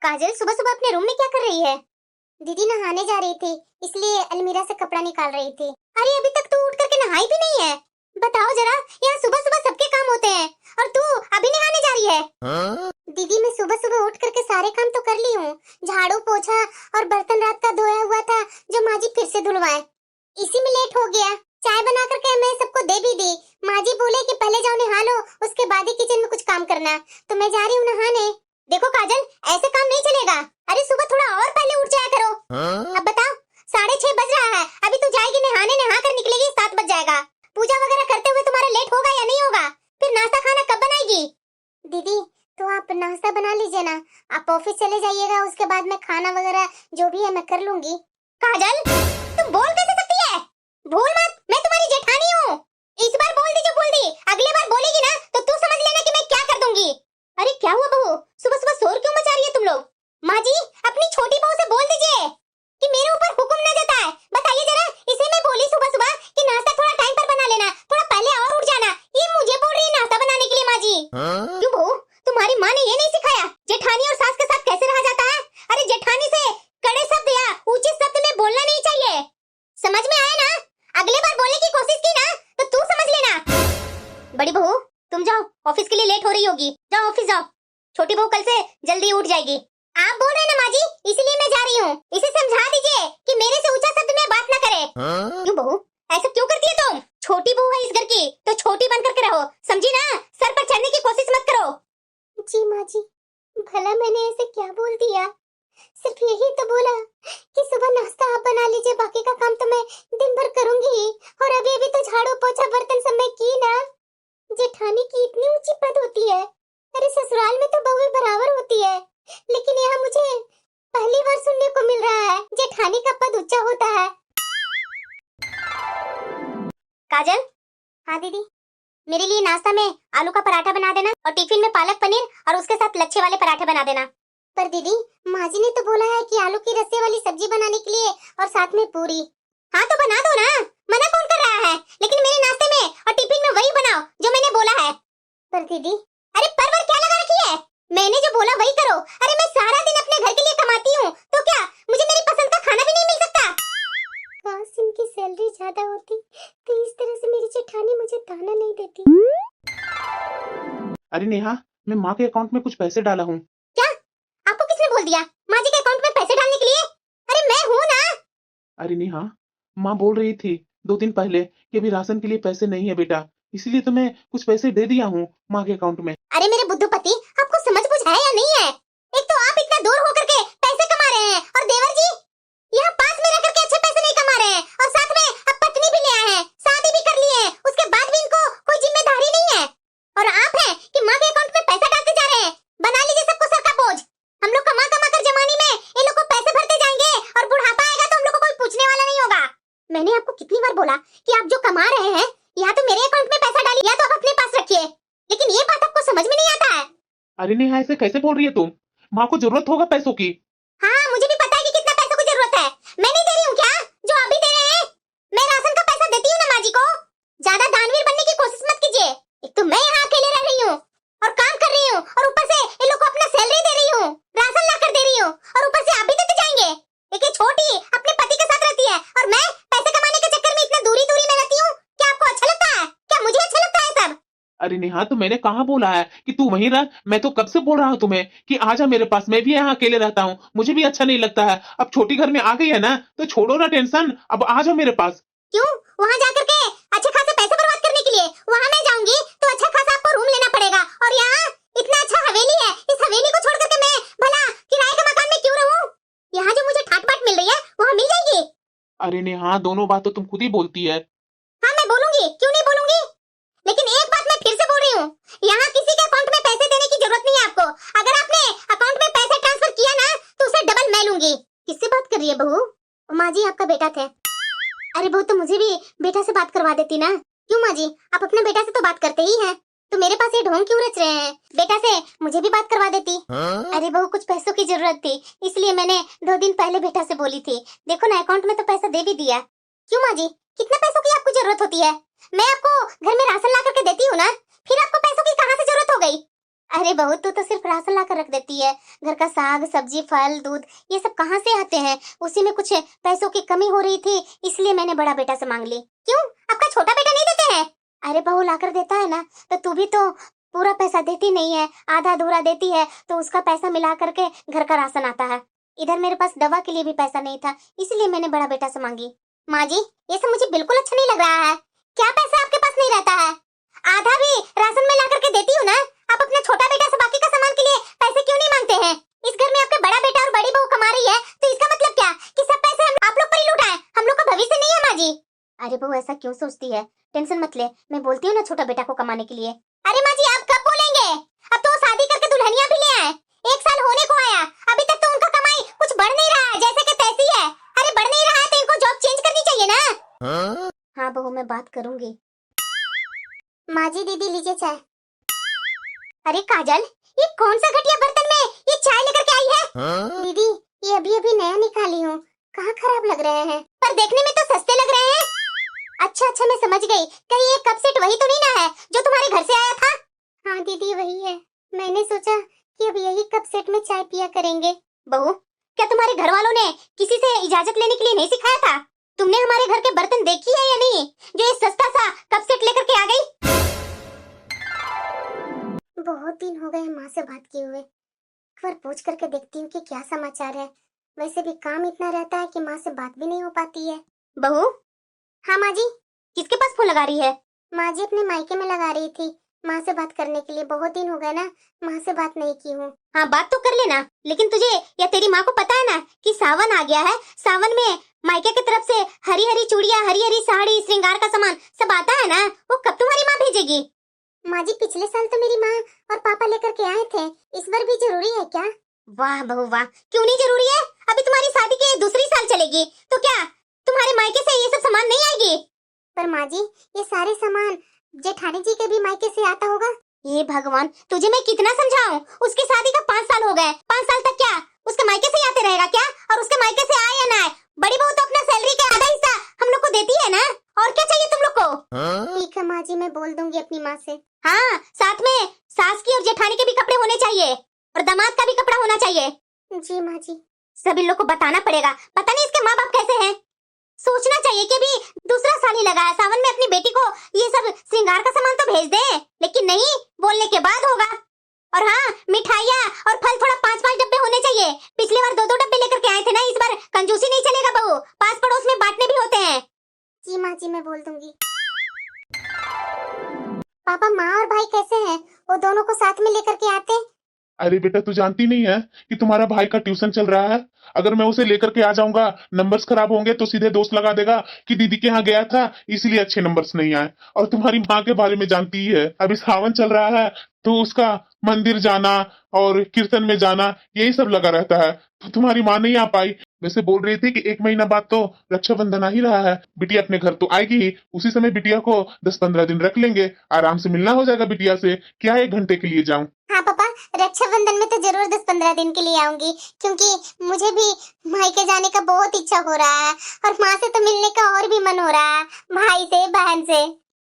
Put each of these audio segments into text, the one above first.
काजल सुबह सुबह अपने रूम में क्या कर रही है? दीदी नहाने जा रही थी, इसलिए अलमीरा से कपड़ा निकाल रही थी। अरे अभी तक तू उठ करके नहाई भी नहीं है। बताओ जरा, यहाँ सुबह सुबह सबके काम होते हैं और तू अभी नहाने जा रही है? दीदी मैं सुबह सुबह उठ करके सारे काम तो कर ली हूँ। झाड़ू पोछा और बर्तन रात का धोया हुआ था जो माँ जी फिर से धुलवाए, इसी में लेट हो गया। चाय बना करके मैं सबको दे भी दी। माँ जी बोले कि पहले जाओ नहा लो, उसके बाद ही किचन में कुछ काम करना। तो मैं जा रही हूँ नहाने। देखो काजल, ऐसे काम नहीं चलेगा। अरे सुबह थोड़ा और पहले उठ जाया करो। अब बताओ, 6:30 बज रहा है, अभी तू जाएगी नहाने, नहा कर निकलेगी 7 बज जाएगा। पूजा वगैरह करते हुए तुम्हारा लेट होगा या नहीं होगा? फिर नाश्ता खाना कब बनाएगी? दीदी तो आप नाश्ता बना लीजिए ना, आप ऑफिस चले जाइएगा, उसके बाद में खाना वगैरह जो भी है मैं कर लूंगी। काजल तुम बोल कैसे सकती है? भूल मत, मैं तुम्हारी जेठानी हूँ। इस बार बोल दी जो बोल दी, अगली बार बोलेगी ना तो तू समझ लेना कि मैं क्या कर दूंगी। अरे क्या हुआ बहू, सुबह सुबह शोर क्यों मचा रही है तुम लोग? माँ जी अपनी छोटी बहू से बोल दीजिए कि मेरे ऊपर हुक्म न जताए। बताइए जरा, इसे मैं बोली सुबह सुबह कि नाश्ता थोड़ा टाइम पर बना लेना, थोड़ा पहले और उठ जाना, ये मुझे बोल रही है नाश्ता बनाने के लिए। माँ जी क्यों बहू, तुम्हारी माँ ने ये नहीं सिखाया जेठानी और सास के साथ कैसे रहा जाता है? अरे जेठानी से कड़े शब्द या ऊंचे शब्द में बोलना नहीं चाहिए, समझ में आया ना? अगले बार बोलने की कोशिश की ना तो तू समझ लेना। बड़ी बहू तुम जाओ, ऑफिस के लिए लेट हो रही होगी, जाओ ऑफिस जाओ। छोटी बहू कल से जल्दी उठ जाएगी। आप बोल रहे हैं ना माँ जी, इसलिए मैं जा रही हूँ। इसे समझा दीजिए कि मेरे से ऊंचा शब्द में बात न करे। क्यों बहू, ऐसा क्यों करती है तुम? छोटी बहू है इस घर की तो छोटी बन करके रहो, समझी ना? सर पर चढ़ने की कोशिश मत करो। जी माँ जी, भला मैंने ऐसे क्या बोल दिया? सिर्फ यही तो बोला कि सुबह नाश्ता आप बना लीजिए, बाकी का काम तो मैं दिन भर करूंगी ही। और अभी अभी तो झाड़ू पोछा बर्तन सब मैं की ना। जेठानी की इतनी ऊंची पद होती है? अरे ससुराल में तो बहू बराबर होती है, लेकिन यहाँ मुझे पहली बार सुनने को मिल रहा है जेठानी का पद ऊंचा होता है। काजल। हाँ दीदी। मेरे लिए नाश्ता में आलू का पराठा बना देना और टिफिन में पालक पनीर और उसके साथ लच्छे वाले पराठे बना देना। पर दीदी माँ जी ने तो बोला है कि आलू की रस्से वाली सब्जी बनाने के लिए और साथ में पूरी। हाँ तो बना दो ना, मना कौन कर रहा है? लेकिन मेरे नाश्ते में और टिफिन में वही बनाओ जो मैंने बोला है। पर दीदी, अरे परवर क्या लगा रखी है? मैंने जो बोला वही करो। अरे मैं सारा दिन अपने घर के लिए कमाती हूँ, तो क्या मुझे मेरी पसंद का खाना भी नहीं मिल सकता? काश इनकी सैलरी ज्यादा होती तो इस तरह से मेरी जेठानी मुझे ताना नहीं देती। अरे नेहा, मैं माँ के अकाउंट में कुछ पैसे डाला हूँ। क्या? आपको किसने बोल दिया माँ जी के अकाउंट में पैसे डालने के लिए? अरे मैं हूँ ना। अरे नेहा, माँ बोल रही थी 2 दिन पहले कि अभी राशन के लिए पैसे नहीं है बेटा, इसीलिए तो मैं कुछ पैसे दे दिया हूँ माँ के अकाउंट में। अरे मेरे बुद्धूपति, आपको समझ बुझ है या नहीं है? एक तो आप इतना दूर होकर के पैसे कमा रहे हैं और देवर जी यहाँ पास में रह करके अच्छे पैसे नहीं कमा रहे हैं, और साथ में अब पत्नी भी ले आए हैं, शादी भी कर ली है, उसके बाद भी इनको कोई जिम्मेदारी नहीं है। और आप हैं कि माँ के अकाउंट में पैसा डालते जा रहे हैं। बना लीजिए सबको सर का बोझ। हम लोग कमा कमा कर जमाने में इन लोग को पैसे भरते जाएंगे और बुढ़ापा आएगा तो हम लोग को कोई पूछने वाला नहीं होगा। मैंने आपको कितनी बार बोला कि आप जो कमा रहे हैं या तो मेरे अकाउंट में पैसा डालिए या तो आप अपने पास रखिए, लेकिन ये बात आपको समझ में नहीं आता है। अरे नेहा, ऐसे कैसे बोल रही है तुम? माँ को जरूरत होगा पैसों की। हाँ मुझे भी पता है कि कितना पैसों की जरूरत है। मैं नहीं दे रही हूँ क्या जो अभी दे रहे हैं? मैं राशन का पैसा देती हूँ ना माँ जी को। ज्यादा दानवीर बनने की कोशिश मत कीजिए। एक तो मैं यहाँ अकेले रह रही हूँ और काम कर रही हूँ, और ऊपर से इन लोग को अपना सैलरी दे रही हूँ, राशन ला कर दे रही हूँ, और ऊपर से आप भी देते जाएंगे। एक छोटी अपने पति के साथ रहती है और मैं पैसे कमाने के चक्कर में इतना दूरी दूरी में रहती हूँ। क्या आपको अच्छा लगता है? क्या मुझे अच्छा लगता है सब? अरे नेहा, तो मैंने कहाँ बोला है कि तू वहीं रह? मैं तो कब से बोल रहा हूँ तुम्हें कि आ जा मेरे पास, मैं भी यहाँ अकेले रहता हूँ, मुझे भी अच्छा नहीं लगता है। अब छोटी घर में आ गई है ना तो छोड़ो ना टेंशन, अब आ जाओ मेरे पास। क्यों? वहाँ जाकर के अच्छे खासे पैसे बर्बाद करने के लिए? वहाँ मैं जाऊंगी तो अच्छा खासा आपको रूम लेना पड़ेगा, और यहाँ इतना अच्छा हवेली है, इस हवेली को छोड़ करके मैं भला किराए के मकान में क्यों रहूं? यहाँ जो मुझे ठाट बाट मिल रही है वहाँ मिल जाएगी। अरे नेहा, दोनों बात तो तुम खुद ही बोलती है। हाँ मैं बोलूंगी, क्यों नहीं बोलूंगी? लेकिन एक बात मैं फिर से बोल रही हूँ, यहाँ किसी के अकाउंट में पैसे देने की जरूरत नहीं है आपको। अगर आपने अकाउंट में पैसे ट्रांसफर किया ना तो उसे डबल मैं लूंगी। किससे बात कर रही है बहू? माँ जी आपका बेटा थे। अरे बहू तो मुझे भी बेटा से बात करवा देती ना। क्यों माँ जी, आप अपने बेटा से तो बात करते ही हैं, तो मेरे पास ये ढोंग क्यों रच रहे हैं? बेटा से मुझे भी बात करवा देती। अरे बहू कुछ पैसों की जरूरत थी, इसलिए मैंने 2 दिन पहले बेटा से बोली थी। देखो ना अकाउंट में तो पैसा दे भी दिया। क्यों माँ जी, कितने पैसों की आपको जरूरत होती है? मैं आपको घर में राशन ला करके देती हूँ ना, फिर आपको पैसों की कहाँ से जरूरत हो गई? अरे बहू, तू तो सिर्फ राशन ला कर रख देती है। घर का साग सब्जी फल दूध ये सब कहाँ से आते हैं? उसी में कुछ पैसों की कमी हो रही थी, इसलिए मैंने बड़ा बेटा से मांग ली। क्यों, आपका छोटा बेटा नहीं देते हैं? अरे बहू, ला कर देता है ना, तो तू भी तो पूरा पैसा देती नहीं है, आधा अधूरा देती है, तो उसका पैसा मिला करके घर का राशन आता है। इधर मेरे पास दवा के लिए भी पैसा नहीं था, इसलिए मैंने बड़ा बेटा से मांगी। माँ जी, ये सब मुझे बिल्कुल अच्छा नहीं लग रहा है। क्या पैसा आपके पास नहीं रहता है? आधा भी राशन में ला करके देती हूँ ना। आप अपने छोटा बेटा से बाकी का सामान के लिए पैसे क्यों नहीं मांगते हैं? इस घर में आपका बड़ा बेटा और बड़ी बहू कमा रही है, तो इसका मतलब क्या कि सब पैसे आप लोग पर ही लुटाए? हम लोग का भविष्य नहीं है माँ जी। अरे बहू, ऐसा क्यों सोचती है? टेंशन मत ले, मैं बोलती हूँ ना छोटा बेटा को कमाने के लिए। अरे माँ जी, आप कब बोलेंगे? अब तो शादी करके दुल्हनिया भी ले आए, 1 साल होने को आया, अभी तक तो उनका कमाई कुछ बढ़ नहीं रहा है, जैसे कि तैसी है। अरे बढ़ नहीं रहा है तो इनको जॉब चेंज करनी चाहिए ना। हाँ बहू, मैं बात करूंगी। माँ जी, दीदी लीजिए चाय। अरे काजल, ये कौन सा घटिया बर्तन में ये चाय लेकर के आई है? दीदी, ये अभी अभी नया निकाली हूँ, कहाँ खराब लग रहे हैं, पर देखने में तो सस्ते लग रहे हैं। अच्छा अच्छा, मैं समझ गई, कहीं ये कप सेट वही तो नहीं ना है जो तुम्हारे घर से आया था? हाँ दीदी, वही है। मैंने सोचा कि अब यही कप सेट में चाय पिया करेंगे। बहू, क्या तुम्हारे घर वालों ने किसी से इजाजत लेने के लिए नहीं सिखाया था? तुमने हमारे घर के बर्तन देखी है या नहीं, जो ये सस्ता सा कप सेट लेकर के आ गई? बहुत दिन हो गए माँ से बात किए हुए, एक बार पूछ करके देखती हूँ कि क्या समाचार है। वैसे भी काम इतना रहता है कि माँ से बात भी नहीं हो पाती है। बहू। हाँ माँ जी। किसके पास फोन लगा रही है? माँ जी, अपने मायके में लगा रही थी, माँ से बात करने के लिए। बहुत दिन हो गए ना, माँ से बात नहीं की हूँ। हाँ, बात तो कर लेना, लेकिन तुझे या तेरी माँ को पता है ना कि सावन आ गया है। सावन में मायके की तरफ से हरी हरी चूड़ियाँ, हरी हरी साड़ी, श्रृंगार का सामान सब आता है ना, वो कब तुम्हारी माँ भेजेगी? माँ जी, पिछले साल तो मेरी माँ और पापा लेकर के आए थे, इस बार भी जरूरी है क्या? वाह बहू वाह, क्यों नहीं जरूरी है? अभी तुम्हारी शादी के दूसरी साल चलेगी, तो क्या तुम्हारे मायके से ये सब सामान नहीं आएगी? पर माँ जी, ये सारे सामान जेठानी जी के भी मायके से आता होगा। ये भगवान, तुझे मैं कितना समझाऊं? उसकी शादी का 5 साल हो गए, 5 साल तक क्या उसके मायके से ही आते रहेगा क्या? और उसके मायके से आए या ना आए, बड़ी बहू तो अपना सैलरी का आधा हिस्सा हम लोग को देती है ना, और क्या चाहिए तुम लोग को? ठीक है माँ जी, मैं बोल दूंगी अपनी माँ से। हाँ, साथ में सास की और जेठानी के भी कपड़े होने चाहिए, और दामाद का भी कपड़ा होना चाहिए। जी माँ जी। सब इन लोग को बताना पड़ेगा, पता नहीं इसके माँ बाप कैसे हैं। सोचना चाहिए कि अभी दूसरा साल ही लगा है, सावन में अपनी बेटी को ये सब श्रृंगार का सामान तो भेज दे, लेकिन नहीं, बोलने के बाद होगा। और हाँ, मिठाइयाँ और फल थोड़ा 5-5 डब्बे होने चाहिए। पिछली बार 2-2 डब्बे लेकर के आए थे ना, इस बार कंजूसी नहीं चलेगा बहू, पास पड़ोस में बांटने भी होते हैं। जी माँ जी, मैं बोल दूंगी। पापा, माँ और भाई कैसे हैं? वो दोनों को साथ में लेकर के आते? अरे बेटा, तू जानती नहीं है कि तुम्हारा भाई का ट्यूशन चल रहा है? अगर मैं उसे लेकर के आ जाऊंगा, नंबर्स खराब होंगे तो सीधे दोस्त लगा देगा कि दीदी के यहाँ गया था इसलिए अच्छे नंबर्स नहीं आए। और तुम्हारी माँ के बारे में जानती ही है, अभी सावन चल रहा है तो उसका मंदिर जाना और कीर्तन में जाना यही सब लगा रहता है, तो तुम्हारी माँ नहीं आ पाई। वैसे बोल रही थी कि 1 महीना बाद तो रक्षाबंधन आ ही रहा है, बिटिया अपने घर तो आएगी ही, उसी समय बिटिया को 10-15 दिन रख लेंगे, आराम से मिलना हो जाएगा बिटिया से। क्या 1 घंटे के लिए जाऊं? हाँ पापा, रक्षाबंधन में तो जरूर 10-15 दिन के लिए आऊंगी, क्योंकि मुझे भी मायके जाने का बहुत इच्छा हो रहा है, और माँ से तो मिलने का और भी मन हो रहा है, भाई से, बहन से।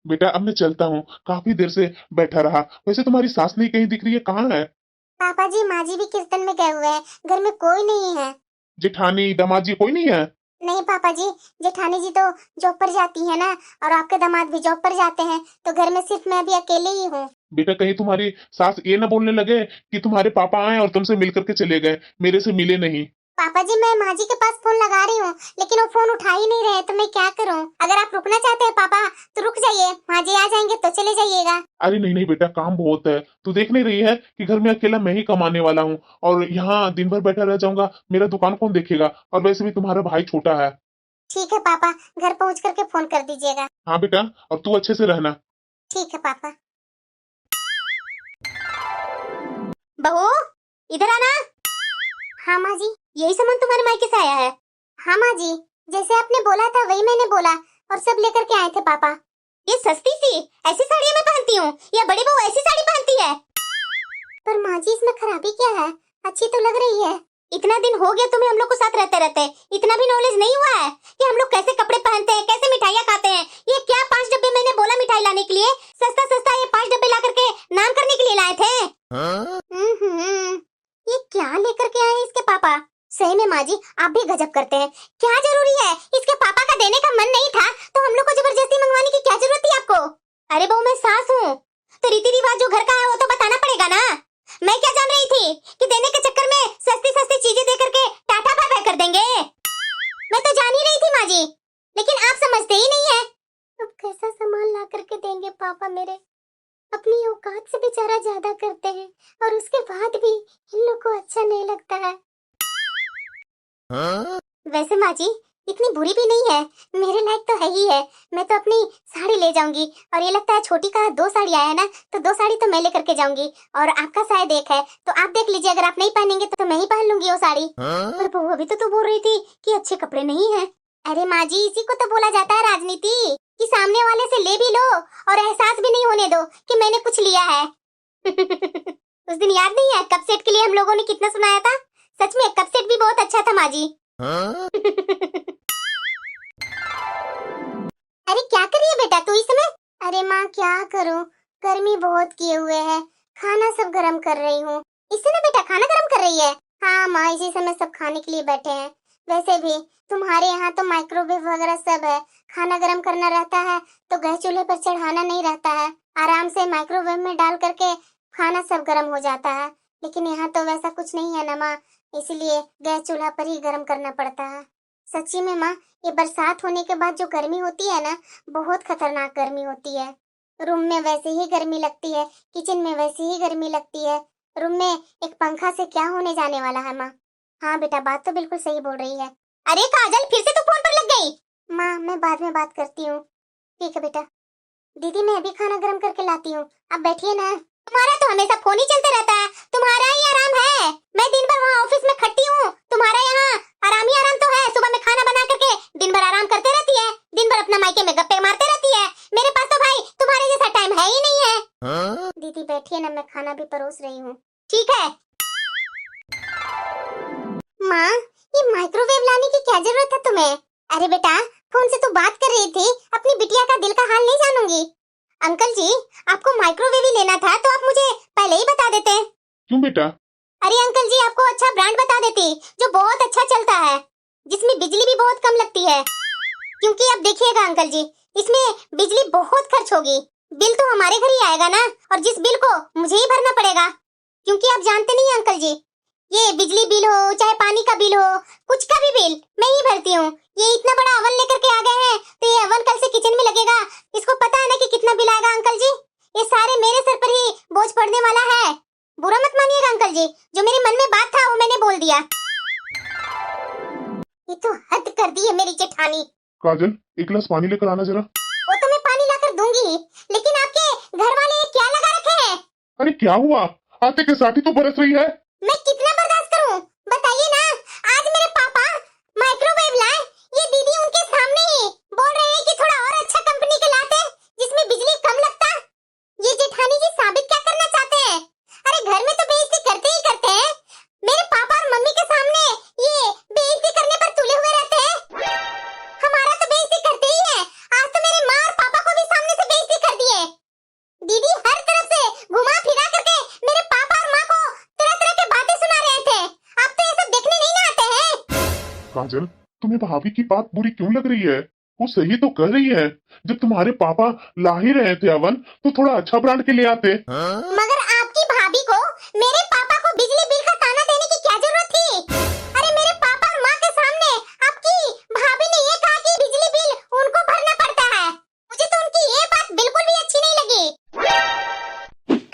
बेटा, अब मैं चलता हूँ, काफी देर से बैठा रहा। वैसे तुम्हारी सास नहीं कहीं दिख रही है, कहाँ है? पापा जी, माँ जी भी कीर्तन में गए हुए हैं, घर में कोई नहीं है। जेठानी दामाद जी कोई नहीं है? नहीं पापा जी, जेठानी जी तो जॉब पर जाती है ना, और आपके दामाद भी जॉब पर जाते हैं, तो घर में सिर्फ मैं अभी अकेले ही हूँ। बेटा, कहीं तुम्हारी सास ये ना बोलने लगे कि तुम्हारे पापा आए और तुमसे मिल करके चले गए, मेरे से मिले नहीं। पापा जी, मैं माँ जी के पास फोन लगा रही हूँ, लेकिन वो फोन उठा ही नहीं रहे, तो मैं क्या करूँ? अगर आप रुकना चाहते हैं पापा तो रुक जाइए, माँ जी आ जाएंगे तो चले जाइएगा। अरे नहीं नहीं बेटा, काम बहुत है, तू देख नहीं रही है कि घर में अकेला मैं ही कमाने वाला हूँ, और यहाँ दिन भर बैठा रह जाऊंगा, मेरा दुकान कौन देखेगा? और वैसे भी तुम्हारा भाई छोटा है। ठीक है पापा, घर पहुँच करके फोन कर दीजिएगा। हाँ बेटा, और तू अच्छे से रहना। ठीक है पापा। बहू, इधर आना। हाँ माँ जी। यही सामान तुम्हारे मायके से आया है? हाँ माँ जी, जैसे आपने बोला था वही मैंने बोला, और सब लेकर के आए थे पापा। ये सस्ती सी ऐसी साड़ियाँ मैं पहनती हूँ, या बड़ी बहू ऐसी साड़ी पहनती है? पर माँ जी, इसमें खराबी क्या है? अच्छी तो लग रही है। इतना दिन हो गया तुम्हें हम लोग को साथ रहते रहते, इतना भी नॉलेज नहीं हुआ है कि हम लोग कैसे कपड़े पहनते हैं, कैसे मिठाइयाँ खाते हैं। ये क्या 5 डब्बे मैंने बोला मिठाई लाने के लिए, सस्ता सस्ता ये 5 डब्बे ला करके नाम करने के लिए लाए थे। ये क्या लेकर के आए इसके पापा? सही में माँ जी आप भी गजब करते हैं। क्या जरूरी है, इसके पापा का देने का मन नहीं था तो हम लोग को जबरदस्ती मंगवाने की क्या जरूरत थी आपको? अरे बहू मैं सास हूँ तो रीति रिवाज जो घर का है वो तो बताना पड़ेगा ना। मैं क्या जान रही थी कि देने के चक्कर में सस्ती सस्ती चीजें दे करके टाटा बाय बाय कर देंगे। मैं तो जान ही रही थी माँ जी, लेकिन आप समझते ही नहीं है। अब कैसा सामान ला करके देंगे पापा मेरे? अपनी औकात से बेचारा ज्यादा करते हैं और उसके बाद भी इन लोग को अच्छा नहीं लगता है। वैसे माँ जी इतनी बुरी भी नहीं है, मेरे लायक तो है ही है। मैं तो अपनी साड़ी ले जाऊंगी और ये लगता है छोटी का 2 साड़ी आया ना तो 2 साड़ी तो मैं लेकर के जाऊंगी और आपका शायद एक है तो आप देख लीजिए, अगर आप नहीं पहनेंगे तो मैं ही पहन लूंगी वो साड़ी। पर बहू अभी तो तू बोल रही थी कि अच्छे कपड़े नहीं है। अरे माँ जी इसी को तो बोला जाता है राजनीति, कि सामने वाले से ले भी लो और एहसास भी नहीं होने दो कि मैंने कुछ लिया है। उस दिन याद नहीं है कप सेट के लिए हम लोगों ने कितना सुनाया था? सच में कप सेट भी बहुत अच्छा था माँ जी। अरे क्या कर रही है बेटा तू इस समय? अरे माँ क्या करूँ, गर्मी बहुत किए हुए है, खाना सब गरम कर रही हूँ। इस समय बेटा खाना गरम कर रही है? हाँ माँ इसी समय सब खाने के लिए बैठे हैं। वैसे भी तुम्हारे यहाँ तो माइक्रोवेव वगैरह सब है, खाना गरम करना रहता है तो गैस चूल्हे पर चढ़ाना नहीं रहता है, आराम से माइक्रोवेव में डाल करके खाना सब गरम हो जाता है। लेकिन यहाँ तो वैसा कुछ नहीं है ना माँ, इसलिए गैस चूल्हा पर ही गरम करना पड़ता है। सच्ची में माँ ये बरसात होने के बाद जो गर्मी होती है ना बहुत खतरनाक गर्मी होती है। रूम में वैसे ही गर्मी लगती है, किचन में वैसे ही गर्मी लगती है, रूम में एक पंखा से क्या होने जाने वाला है माँ। हाँ बेटा बात तो बिल्कुल सही बोल रही है। अरे काजल फिर से तू फोन पर लग गई। माँ मैं बाद में बात करती हूँ। ठीक है बेटा। दीदी मैं अभी खाना गरम करके लाती हूँ, आप बैठिए ना। तुम्हारा तो हमेशा फोन ही चलता रहता है, तुम्हारा ही आराम है। मैं दिन भर वहाँ ऑफिस में खटती हूँ, तुम्हारा यहाँ आराम ही आराम तो है। सुबह में खाना बना करके दिन भर आराम करते रहती है, दिन भर अपना मायके में गप्पे मारते रहती है। मेरे पास तो भाई तुम्हारे जैसा टाइम है ही नहीं है। दीदी बैठिए ना, मैं खाना भी परोस रही हूँ। ठीक है माँ ये माइक्रोवेव लाने की क्या जरूरत है तुम्हें? अरे बेटा फोन से तो बात कर रही थी, अपनी बिटिया का दिल का हाल नहीं जानूंगी। अंकल जी आपको माइक्रोवेव ही लेना था तो आप मुझे पहले ही बता देते। क्यों बेटा? अरे अंकल जी आपको अच्छा ब्रांड बता देती जो बहुत अच्छा चलता है, जिसमें बिजली भी बहुत कम लगती है। क्योंकि अब देखिएगा अंकल जी इसमें बिजली बहुत खर्च होगी, बिल तो हमारे घर ही आएगा ना, और जिस बिल को मुझे ही भरना पड़ेगा। क्योंकि आप जानते नहीं अंकल जी ये बिजली बिल हो चाहे पानी का बिल हो, कुछ का भी बिल मैं ही भरती हूँ। ये इतना बड़ा अवन लेकर के आ गए हैं तो ये अवन कल से किचन में लगेगा, इसको पता है ना कि कितना बिल आएगा अंकल जी। ये सारे मेरे सर पर ही बोझ पड़ने वाला है। बुरा मत मानिएगा अंकल जी, जो मेरे मन में बात था वो मैंने बोल दिया। ये तो हद कर दी है मेरी जेठानी। काजल एक गिलास पानी लेकर आना जरा। वो तो मैं पानी लाकर दूंगी, लेकिन आपके घर वाले क्या लगा रखे हैं? अरे क्या हुआ, आते के साथ ही तो बरस रही है। मैं कितना बर्दाश्त करूं बताइए ना। आज मेरे पापा माइक्रोवेव लाए, ये दीदी उनके सामने ही बोल रहे हैं कि थोड़ा और अच्छा कंपनी के लाते जिसमें बिजली कम लगता। ये जेठानी जी साबित क्या करना चाहते हैं? अरे घर में तो बेइज्जती करते ही करते हैं, मेरे पापा और मम्मी के सामने ये बेइज्जती करने पर तुले हुए रहते हैं। हमारा तो बेइज्जती करते ही है, आज तो मेरे माँ और पापा को भी सामने से बेइज्जती कर दिए। दीदी हर तरफ से घुमा फिरा करके मेरे पापा और माँ को तरह तरह के बातें सुना रहे थे। आप तो ये सब देखने नहीं ना आते हैं। काजल तुम्हें भाभी की बात बुरी क्यों लग रही है? वो सही तो कर रही है, जब तुम्हारे पापा ला ही रहे थे अवन तो थोड़ा अच्छा ब्रांड के ले आते। मगर आपकी भाभी को मेरे पापा को बिजली बिल का ताना देने की क्या जरूरत थी? अरे मेरे पापा और माँ के सामने आपकी भाभी ने ये कहा कि बिजली बिल उनको भरना पड़ता है। मुझे तो उनकी ये बात बिल्कुल भी अच्छी नहीं लगी।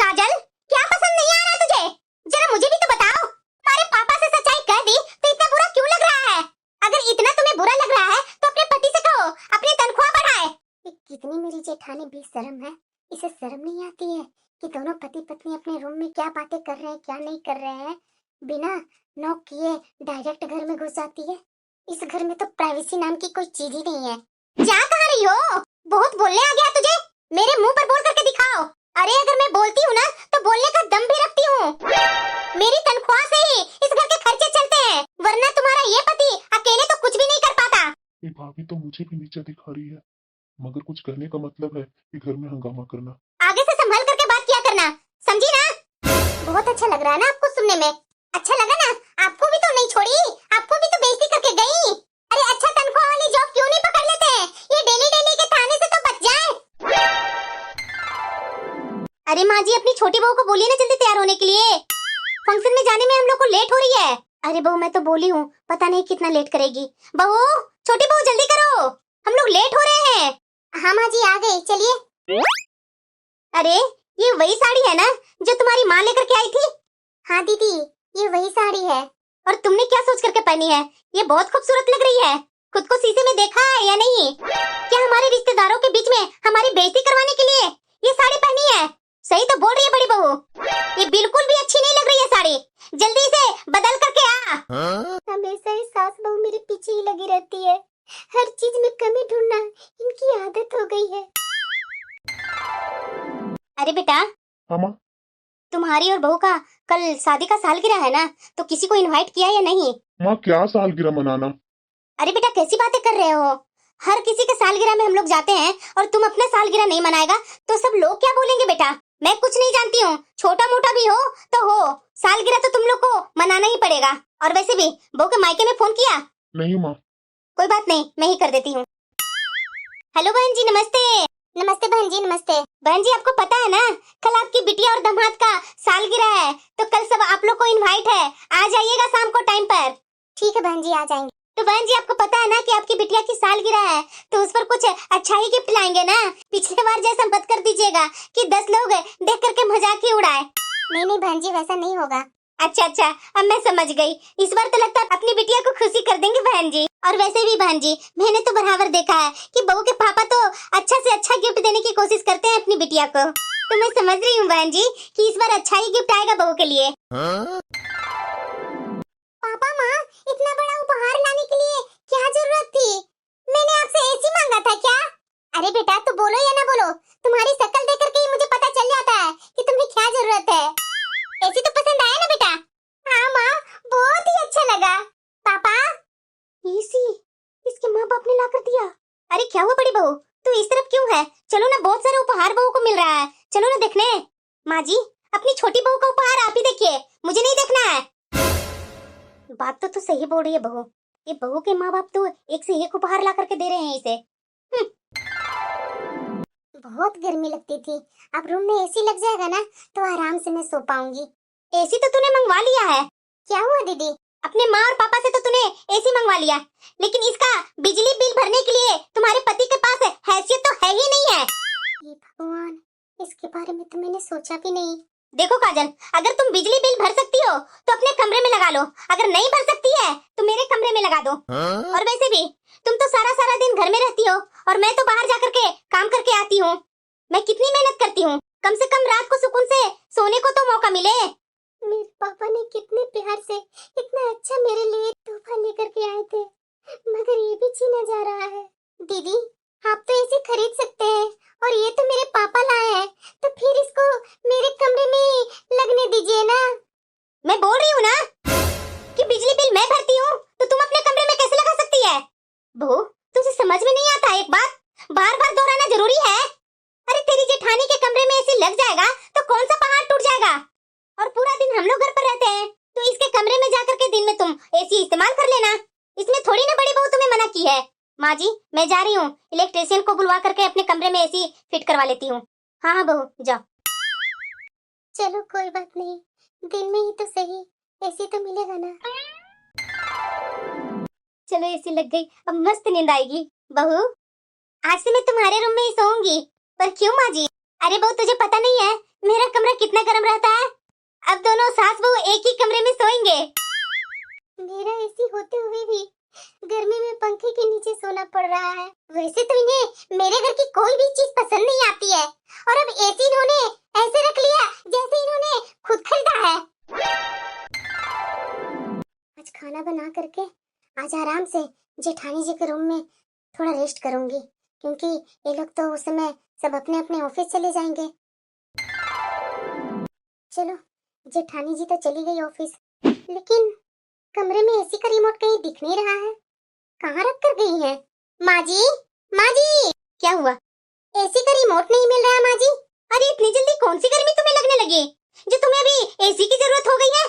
काजल क्या पसंद नहीं आ रहा तुझे? जरा मुझे भी तो बताओ। तुम्हारे पापा से सच्चाई कह दी तो इतना बुरा क्यों लग रहा है? अगर इतना तुम्हें बुरा लग रहा है तो अपने पति से कहो अपनी तनख्वाह बढ़ाए। कितनी मेरी जेठानी बेशर्म है, इसे शर्म नहीं आती है कि दोनों पति पत्नी अपने रूम में क्या बातें कर रहे हैं क्या नहीं कर रहे हैं। बिना नॉक किए डायरेक्ट घर में घुस जाती है। इस घर में तो प्राइवेसी नाम की कोई चीज ही नहीं है। जा कहाँ रही हो? बहुत बोलने आ गया तुझे, मेरे मुंह पर बोल करके दिखाओ। अरे अगर मैं बोलती हूँ ना तो बोलने का दम भी रखती हूँ। मेरी तनख्वाह से ही इस घर के खर्चे चलते हैं। भाभी तो मुझे भी नीचा दिखा रही है, मगर कुछ कहने का मतलब है कि घर में हंगामा करना। आगे से संभल करके बात किया करना, समझी ना? बहुत अच्छा लग रहा है ना आपको सुनने में? अच्छा लगा ना? आपको भी तो नहीं छोड़ी, आपको भी तो बेइज्जती करके गई। अरे अच्छा तनख्वाह वाली जॉब क्यों नहीं पकड़ लेते? ये डेली डेली के थाने से तो बच जाए। अरे माँ जी, अपनी छोटी बहू को बोलिए ना जल्दी तैयार होने के लिए, फंक्शन में जाने में हम लोग को लेट हो रही है। अरे बहू मैं तो बोली हूँ, पता नहीं कितना लेट करेगी। बहू, छोटी बहू जल्दी करो, हम लोग लेट हो रहे हैं। हाँ माँ जी आ गई, चलिए। अरे ये वही साड़ी है ना जो तुम्हारी माँ लेकर के आई थी? हाँ दीदी, ये वही साड़ी है। और तुमने क्या सोच करके पहनी है? ये बहुत खूबसूरत लग रही है। खुद को शीशे में देखा है या नहीं? क्या हमारे रिश्तेदारों के बीच में हमारी बेइज्जती करवाने के लिए ये साड़ी पहनी है? सही तो बोल रही है बड़ी बहू, ये बिल्कुल भी अच्छी नहीं लग रही है साड़ी। जल्दी से बदल करके आ। हमेशा ही सास बहू मेरे पीछे ही लगी रहती है, हर चीज में कमी ढूंढना इनकी आदत हो गई है। अरे बेटा, हाँ माँ। तुम्हारी और बहू का कल शादी का सालगिरह है ना, तो किसी को इनवाइट किया या नहीं? माँ क्या सालगिरह मनाना? अरे बेटा कैसी बातें कर रहे हो? हर किसी के सालगिरह में हम लोग जाते हैं और तुम अपना सालगिरह नहीं मनाएगा तो सब लोग क्या बोलेंगे? बेटा मैं कुछ नहीं जानती हूँ, छोटा मोटा भी हो तो हो, सालगिरह तो तुम लोग को मनाना ही पड़ेगा। और वैसे भी बहू के मायके में फोन किया? नहीं माँ। कोई बात नहीं, मैं ही कर देती हूँ। हेलो बहन जी, नमस्ते। नमस्ते बहन जी, नमस्ते। बहन जी आपको पता है ना, कल आपकी बिटिया और दामाद का सालगिरह है, तो कल सब आप लोग को इनवाइट है, आ जाइएगा शाम को टाइम पर। ठीक है बहन जी, आ जाएंगे। तो बहन जी आपको पता है ना कि आपकी बिटिया की सालगिरह है, तो उस पर कुछ अच्छा ही गिफ्ट लाएंगे ना। पिछले बार जैसा मत कर दीजिएगा कि 10 लोग देख करके मजाक ही उड़ाए। नहीं नहीं बहन जी, वैसा नहीं होगा। अच्छा अच्छा, अब मैं समझ गई। इस बार तो लगता है अपनी बिटिया को खुशी कर देंगे बहन जी। और वैसे भी बहन जी, मैंने तो बराबर देखा है कि बहू के पापा तो अच्छा से अच्छा गिफ्ट देने की कोशिश करते हैं अपनी बिटिया को। तो मैं समझ रही हूँ बहन जी कि इस बार अच्छा ही गिफ्ट आएगा बहू के लिए। पापा माँ, इतना बड़ा उपहार लाने के लिए क्या जरूरत थी? मैंने आपसे एसी मांगा था क्या? अरे बेटा तू बोलो या ना बोलो, तुम्हारी शक्ल देख करके ही मुझे पता चल जाता है कि तुम्हें क्या जरूरत है। एसी तो पसंद आया ना बेटा? हाँ माँ, बहुत ही अच्छा लगा। पापा एसी इसके माँ बाप ने ला कर दिया। अरे क्या हुआ बड़ी बहू, तू इस तरफ क्यों है? चलो ना, बहुत सारे उपहार बहू को मिल रहा है, चलो ना देखने। माँ जी अपनी छोटी बहू का उपहार आप ही देखिए, मुझे नहीं देखना है। बात तो सही बोल रही है बहू, ये बहू के माँ बाप तो एक से एक उपहार ला करके दे रहे हैं इसे। बहुत गर्मी लगती थी, अब रूम में एसी लग जाएगा ना तो आराम से मैं सो पाऊंगी। एसी तो तूने मंगवा लिया है। क्या हुआ दीदी? अपने माँ और पापा से तो तूने एसी मंगवा लिया, लेकिन इसका बिजली बिल भरने के लिए तुम्हारे पति के पास हैसियत तो है ही नहीं है। ये भगवान, इसके बारे में तो मैंने सोचा भी नहीं। देखो काजल, अगर तुम बिजली बिल भर सकती हो तो अपने कमरे में लगा लो, अगर नहीं भर सकती है तो मेरे कमरे में लगा दो। और वैसे भी तुम तो सारा सारा दिन घर में रहती हो और मैं तो बाहर जाकर के काम करके आती हूँ। मैं कितनी मेहनत करती हूँ, कम से कम रात को सुकून से सोने को तो मौका मिले। मेरे पापा ने कितने प्यार से इतना अच्छा मेरे लिए तोहफा लेकर के आए थे, मगर ये भी छीना जा रहा है। दीदी आप तो इसे खरीद सकते हैं और ये तो मेरे पापा लाए हैं, तो फिर इसको मेरे कमरे में लगने दीजिए ना। मैं बोल रही हूँ ना कि बिजली बिल मैं भरती हूँ, तो तुम अपने कमरे में कैसे लगा सकती है? बहू तुझे समझ में नहीं आता एक बात बार बार दोहराना जरूरी है? अरे तेरी जेठानी के कमरे में एसी लग जाएगा तो कौन सा पहाड़ टूट जाएगा? और पूरा दिन हम लोग घर पर रहते हैं, तो इसके कमरे में जाकर के दिन में तुम एसी इस्तेमाल कर लेना, इसमें थोड़ी ना बड़ी बहू तुम्हें मना की है। माँ जी मैं जा रही हूँ, इलेक्ट्रिशियन को बुलवा करके अपने कमरे में एसी फिट करवा लेती हूँ। हाँ हाँ बहू जाओ। चलो कोई बात नहीं, दिन में ही तो सही, एसी तो मिलेगा ना। चलो एसी लग गई, अब मस्त नींद आएगी। बहू आज से मैं तुम्हारे रूम में ही सोऊंगी। पर क्यों माँ जी? अरे बहू तुझे पता नहीं है मेरा कमरा कितना गर्म रहता है, अब दोनों सास बहू एक ही कमरे में सोएंगे। मेरा एसी होते हुए भी गर्मी में पंखे के नीचे सोना पड़ रहा है। वैसे तो इन्हें मेरे घर की कोई भी चीज पसंद नहीं आती है, और अब एसी इन्होंने ऐसे रख लिया जैसे इन्होंने खुद खरीदा है। आज खाना बना करके आज आराम से जेठानी जी के रूम में थोड़ा रेस्ट करूंगी, क्योंकि ये लोग तो उस समय सब अपने अपने ऑफिस चले जाएंगे। चलो जेठानी जी तो चली गई ऑफिस, लेकिन कमरे में एसी का रिमोट कहीं दिख नहीं रहा है, कहाँ रख कर गई है? माँ जी, माँ जी, क्या हुआ? एसी का रिमोट नहीं मिल रहा माँ जी। अरे इतनी जल्दी कौन सी गर्मी तुम्हें लगने लगी जो तुम्हें अभी एसी की जरूरत हो गई है?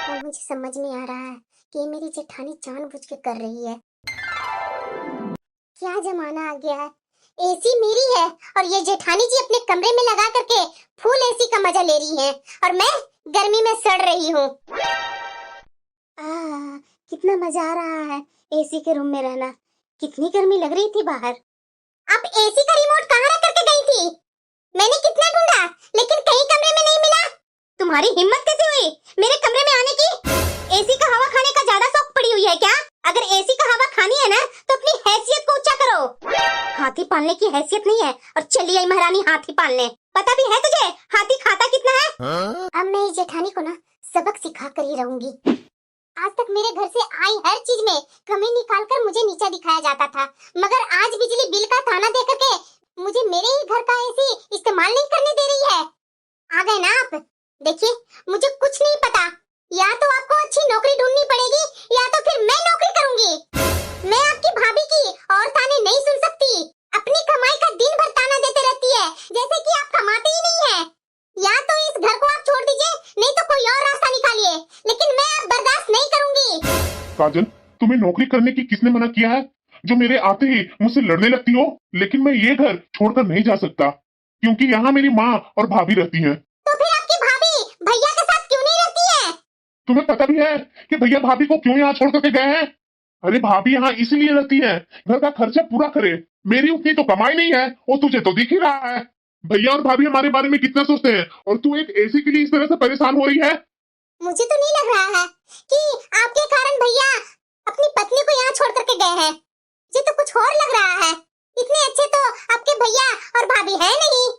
अब मुझे समझ नहीं आ रहा है कि ये मेरी जेठानी जानबूझ के कर रही है। क्या जमाना आ गया है, एसी मेरी है और ये जेठानी जी अपने कमरे में लगा करके फुल एसी का मजा ले रही है और मैं गर्मी में सड़ रही हूँ। कितना मजा आ रहा है एसी के रूम में रहना। कितनी गर्मी लग रही थी बाहर। आप एसी का रिमोट कहाँ रख करके गई थी? मैंने कितना ढूंढा लेकिन कहीं कमरे में नहीं मिला। तुम्हारी हिम्मत कैसे हुई मेरे कमरे में आने की? एसी का हवा खाने का ज्यादा शौक पड़ी हुई है क्या? अगर एसी का हवा खानी है ना तो अपनी हैसियत को ऊंचा करो। हाथी पालने की हैसियत नहीं है और चली आई महारानी हाथी पालने। पता भी है तुझे हाथी खाता कितना है? अब मैं इस जेठानी को ना सबक सिखा कर ही रहूंगी। आज तक मेरे घर से आई हर चीज में कमी निकालकर मुझे नीचा दिखाया जाता था, मगर आज बिजली बिल का ताना दे करके मुझे मेरे ही घर का एसी इस्तेमाल नहीं करने दे रही है। आ गए ना आप? देखिए मुझे कुछ नहीं पता, या तो आपको अच्छी नौकरी ढूंढनी पड़ेगी या तो फिर मैं नौकरी करूंगी। मैं आपकी भाभी की और ताने नहीं सुन सकती। अपनी कमाई का दिन भर ताना देते रहती है जैसे कि आप कमाते ही नहीं है। या तो इस घर को आप छोड़ दीजिए नहीं तो कोई और रास्ता निकालिए, लेकिन मैं अब बर्दाश्त नहीं करूंगी। काजल, तुम्हें नौकरी करने की किसने मना किया है जो मेरे आते ही मुझसे लड़ने लगती हो? लेकिन मैं ये घर छोड़कर नहीं जा सकता क्योंकि यहाँ मेरी माँ और भाभी रहती हैं। तो फिर आपकी भाभी भैया के साथ क्यों नहीं रहती है? तुम्हें पता भी है कि भैया भाभी को क्यों यहाँ छोड़ करके गए हैं? अरे भाभी यहाँ इसीलिए रहती है घर का खर्चा पूरा करे। मेरी उतनी तो कमाई नहीं है, वो तुझे तो दिख ही रहा है। भैया और भाभी हमारे बारे में कितना सोचते हैं और तू एक एसी के लिए इस तरह से परेशान हो रही है। मुझे तो नहीं लग रहा है कि आपके कारण भैया अपनी पत्नी को यहाँ छोड़ करके गए हैं। मुझे तो कुछ और लग रहा है। इतने अच्छे तो आपके भैया और भाभी है नहीं।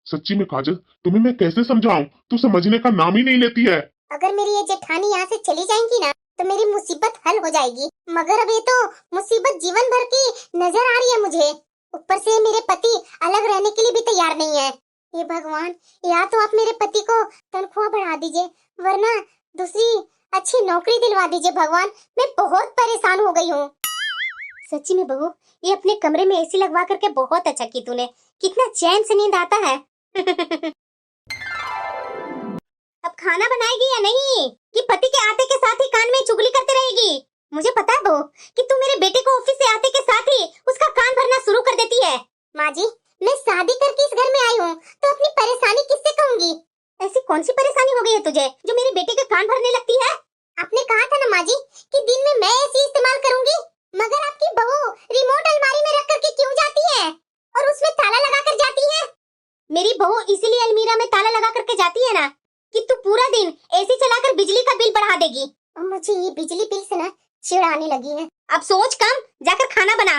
सच्ची में काजल, तुम्हें मैं कैसे समझाऊं? तू समझने का नाम ही नहीं लेती है। अगर मेरी ये जेठानी यहाँ से चली जाएंगी ना तो मेरी मुसीबत हल हो जाएगी, मगर अब ये तो मुसीबत जीवन भर की नजर आ रही है मुझे। ऊपर से मेरे पति अलग रहने के लिए भी तैयार नहीं है। ये भगवान, या तो आप मेरे पति को तनख्वाह बढ़ा दीजिए वरना दूसरी अच्छी नौकरी दिलवा दीजिए। भगवान, मैं बहुत परेशान हो गई हूँ। सच्ची में बहू, ये अपने कमरे में एसी लगवा करके बहुत अच्छा की तूने। कितना चैन से नींद आता है। अब खाना बनाएगी या नहीं कि पति के आते के साथ ही कान में चुगली करते रहेगी? मुझे पता है बहू कि तू मेरे बेटे को ऑफिस से आते के साथ ही उसका कान भरना शुरू कर देती है। माँ जी, मैं शादी करके इस घर में आई हूँ तो अपनी परेशानी किससे कहूँगी? ऐसी कौन सी परेशानी हो गई है तुझे जो मेरे बेटे के कान भरने लगती है? आपने कहा था ना माँ जी कि दिन में मैं एसी इस्तेमाल करूंगी, मगर आपकी बहू रिमोट अलमारी में रख करके क्यों जाती है और उसमें ताला लगा कर जाती है? मेरी बहू इसीलिए अलमीरा में ताला लगा करके जाती है ना कि तू पूरा दिन एसी चलाकर बिजली का बिल बढ़ा देगी। और मुझे ये बिजली बिल से ना चिढ़ आने लगी है। अब सोच कम, जाकर खाना बना।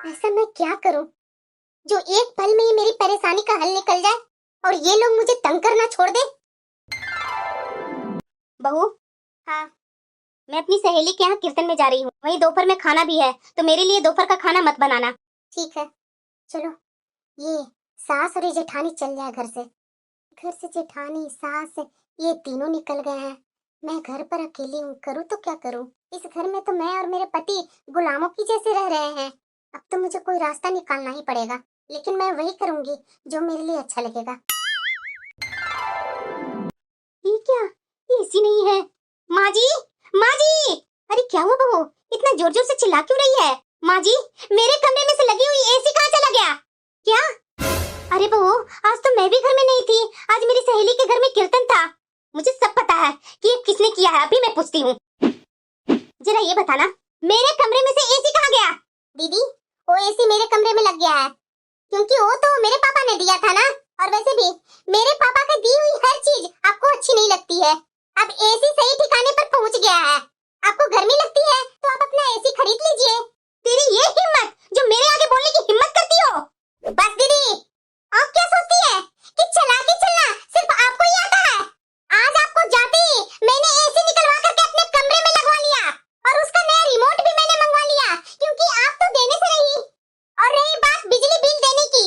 ऐसा मैं क्या करूं जो एक पल में ही मेरी परेशानी का हल निकल जाए और ये लोग मुझे तंग करना छोड़ दे। बहू, हाँ, मैं अपनी सहेली के यहाँ कीर्तन में जा रही हूँ। वहीं दोपहर में खाना भी है तो मेरे लिए दोपहर का खाना मत बनाना। ठीक है, चलो। ये सास और ये जेठानी चल जाए घर से। घर से जेठानी, सास, ये तीनों निकल गए हैं। मैं घर पर अकेली हूँ, करूँ तो क्या करूँ? इस घर में तो मैं और मेरे पति गुलामों की जैसे रह रहे हैं। अब तो मुझे कोई रास्ता निकालना ही पड़ेगा, लेकिन मैं वही करूँगी जो मेरे लिए अच्छा लगेगा। ये क्या, एसी नहीं है? माँ जी, माँ जी! अरे क्या हुआ बहू, इतना जोर जोर से चिल्ला क्यों रही है? माँ जी, मेरे कमरे में से लगी हुई एसी कहाँ चला गया? क्या? अरे बहू, आज तो मैं भी घर में नहीं थी। आज मेरी सहेली के घर में कीर्तन था। मुझे सब पता है कि ये किसने किया है। अभी मैं पूछती हूँ। जरा ये बताना, मेरे कमरे में से एसी कहाँ गया? दीदी, वो एसी मेरे कमरे में लग गया है क्योंकि वो तो मेरे पापा ने दिया था ना। और वैसे भी मेरे पापा का दी हुई हर चीज आपको अच्छी नहीं लगती है। अब एसी सही ठिकाने पर पहुँच गया है। आपको गर्मी लगती है तो आप अपना एसी खरीद लीजिए। तेरी ये हिम्मत जो मेरे आगे बोलने की हिम्मत करती हो? बस दीदी, आप क्या सोचती है कि चला के चलना सिर्फ आपको ही आता है? आज आपको जाते ही मैंने एसी निकलवा करके अपने कमरे में लगवा लिया और उसका नया रिमोट भी मैंने मंगवा लिया क्योंकि आप तो देने से रही। और रही बात बिजली बिल देने की,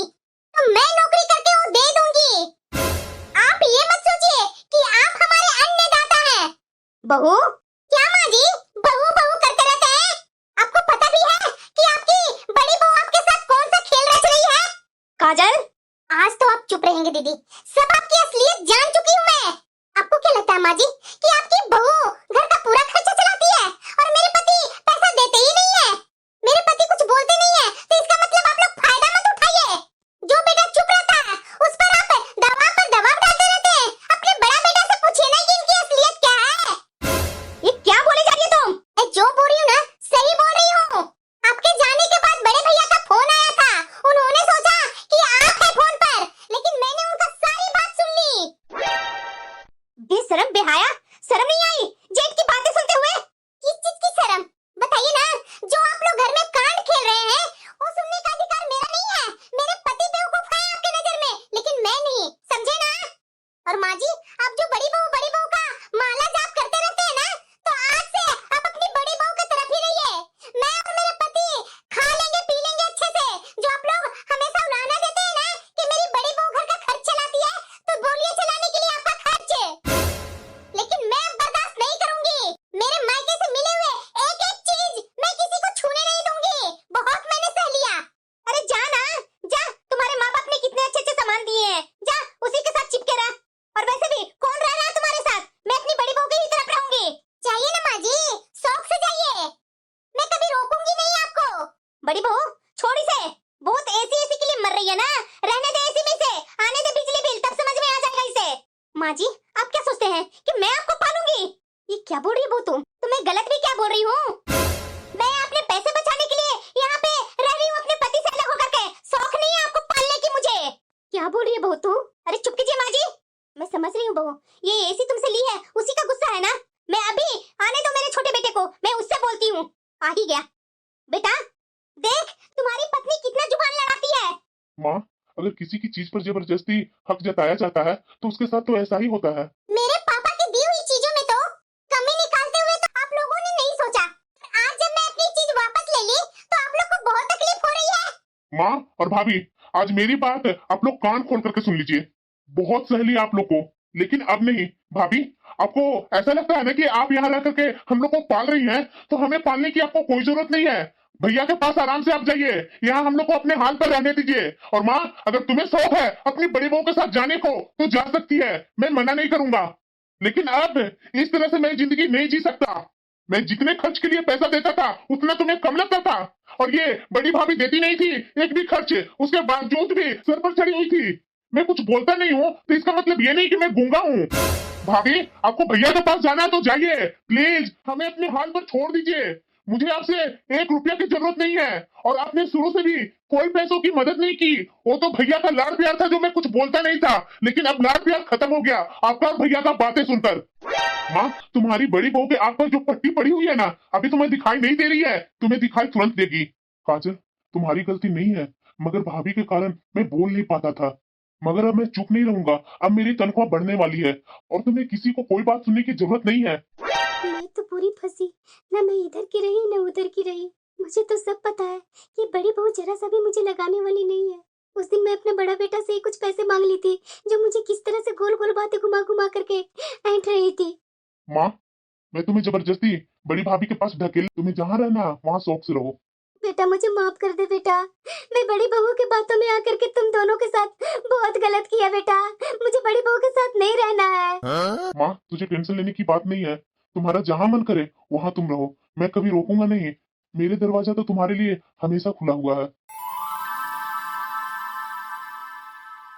तो मैं नौकरी करके वो दे दूंगी। आप ये मत सोचिए कि आप हमारे अन्नदाता हैं। बहू, चुप रहेंगे दीदी, सब आपकी असलियत जान चुकी हूँ मैं। आपको क्या लगता है माँ जी कि आपकी बहू घर का पूरा खर्चा चलाती है और मेरे पति पैसा देते ही नहीं है? मेरे पति कुछ बोलते नहीं है तो इसका मतलब आप लोग फायदा मत उठाइए। जो बेटा चुप रहता है उस पर आप दबाव पर दबाव डालते रहते हैं। अपने बड़ा बेटा से पूछिए ना कि इनकी असलियत क्या है। ये क्या बोले जा रही है तुम? जो बोल रही हूँ ना सही बोल रही हूँ। आपके जाने के बाद बड़े भैया का फोन आया था, उन्होंने सोचा कि आप है फोन पर, लेकिन मैंने उनका सारी बात सुन ली। बेशरम बेहाया, शर्म नहीं आई जेठ की बातें सुनते हुए? किस चीज की शर्म बताइए ना। जो आप लोग घर में कांड खेल रहे हैं वो सुनने का अधिकार मेरा नहीं है। मेरे पति बेवकूफ है आपके नजर में, लेकिन मैं नहीं, समझे ना? और माँ जी आप जो बड़ी बहू का माला जाप करते रहते हैं ना, तो आज से आप अपनी बड़ी बहू की तरफ ही रहिए। मैं और मेरे पति खा लेंगे पी लेंगे अच्छे से। जो आप लोग हमेशा उड़ाना देते हैं ना कि मेरी बड़ी बहू घर का खर्च चलाती है, तो बोलिए चलाने के लिए आपका खर्च, लेकिन मैं अब बर्दाश्त नहीं करूंगी। मेरे मायके से मिले हुए एक एक चीज मैं किसी को छूने नहीं दूंगी। बहुत मैंने सह लिया। अरे जा ना जा, तुम्हारे माँ बाप ने कितने अच्छे अच्छे सामान दिए हैं, जा उसी के साथ चिपके रह। और वैसे भी कौन रह रहा है तुम्हारे साथ? मैं अपनी बड़ी बहू की ही तरफ रहूंगी। जाइए ना माँ जी, शौक से जाइए, मैं कभी रोकूंगी नहीं आपको। बड़ी बहू छोड़ इसे, बहुत एसी के लिए मर रही है ना, रहने दे एसी में से, आने दे बिजली बिल, तब समझ में आ जाएगा इसे। माँ जी आप क्या सोचते हैं कि मैं आपको पालूंगी? ये क्या बोल रही है बहू तुम? मैं गलत भी क्या बोल रही हूँ? मैं अपने पैसे बचाने के लिए यहाँ पे रह रही हूँ अपने पति से अलग होकर के। शौक नहीं है आपको पालने की मुझे। क्या बोल रही है बहू तू? अरे चुप कीजिए माँ जी। मैं समझ रही हूँ बहू, ये एसी तुमसे ली है उसी का गुस्सा है ना। मैं अभी आने दो मेरे छोटे बेटे को, मैं उससे बोलती हूँ। आ ही गया। बेटा देख तुम्हारी पत्नी कितना जुबान लड़ाती है। माँ, अगर किसी की चीज पर जबरदस्ती हक जताया जाता है तो उसके साथ तो ऐसा ही होता है। मेरे पापा की दी हुई चीजों में तो कमी निकालते हुए तो आप लोगों ने नहीं सोचा। आज जब मैं अपनी चीज वापस ले ली तो आप लोग को बहुत तकलीफ हो रही है। माँ और भाभी, आज मेरी बात आप लोग कान खोल करके सुन लीजिए। बहुत सह लिया आप लोग को, लेकिन अब नहीं। भाभी, आपको ऐसा लगता है ना कि आप यहाँ रह करके हम लोग को पाल रही हैं, तो हमें पालने की आपको कोई जरूरत नहीं है। भैया के पास आराम से आप जाइए, यहाँ हम लोग को अपने हाल पर रहने दीजिए। और माँ, अगर तुम्हें शौक है अपनी बड़ी बहू के साथ जाने को तो जा सकती है, मैं मना नहीं करूंगा। लेकिन अब इस तरह से मैं जिंदगी नहीं जी सकता। मैं जितने खर्च के लिए पैसा देता था उतना तुम्हें कम लगता था, और ये बड़ी भाभी देती नहीं थी एक भी खर्च, उसके बावजूद भी सर पर चढ़ी हुई थी। मैं कुछ बोलता नहीं हूँ तो इसका मतलब ये नहीं कि मैं गूंगा हूँ। भाभी, आपको भैया के पास जाना है तो जाइए, प्लीज हमें अपने हाल पर छोड़ दीजिए। मुझे आपसे 1 रुपया की जरूरत नहीं है, और आपने शुरू से भी कोई पैसों की मदद नहीं की। वो तो भैया का लाड़ प्यार था जो मैं कुछ बोलता नहीं था, लेकिन अब लाड़ प्यार खत्म हो गया आपका और भैया का बातें सुनकर। माँ, तुम्हारी बड़ी बहू के आंख पर जो पट्टी पड़ी हुई है ना, अभी तुम्हें दिखाई नहीं दे रही है, तुम्हें दिखाई तुरंत देगी। काजल, तुम्हारी गलती नहीं है, मगर भाभी के कारण मैं बोल नहीं पाता था। मगर अब मैं चुप नहीं रहूंगा, अब मेरी तनख्वाह बढ़ने वाली है और तुम्हें किसी को कोई बात सुनने की जरूरत नहीं है। मैं तो पूरी फंसी, ना मैं इधर की रही ना उधर की रही। मुझे तो सब पता है कि बड़ी बहू जरा सा भी मुझे लगाने वाली नहीं है। उस दिन मैं अपने बड़ा बेटा से कुछ पैसे मांग ली थी, जो मुझे किस तरह से गोल गोल बातें घुमा घुमा करके ऐंठ रही थी। माँ, मैं तुम्हें जबरदस्ती बड़ी भाभी के पास ढकेल, तुम्हें जहाँ रहना वहाँ शौक से रहो। बेटा मुझे माफ कर दे बेटा, मैं बड़ी बहू की बातों में आकर के तुम दोनों के साथ बहुत गलत किया बेटा। मुझे बड़ी बहू के साथ नहीं रहना है। माँ, तुझे टेंशन लेने की बात नहीं है, तुम्हारा जहाँ मन करे वहाँ तुम रहो, मैं कभी रोकूंगा नहीं। मेरे दरवाजा तो तुम्हारे लिए हमेशा खुला हुआ है।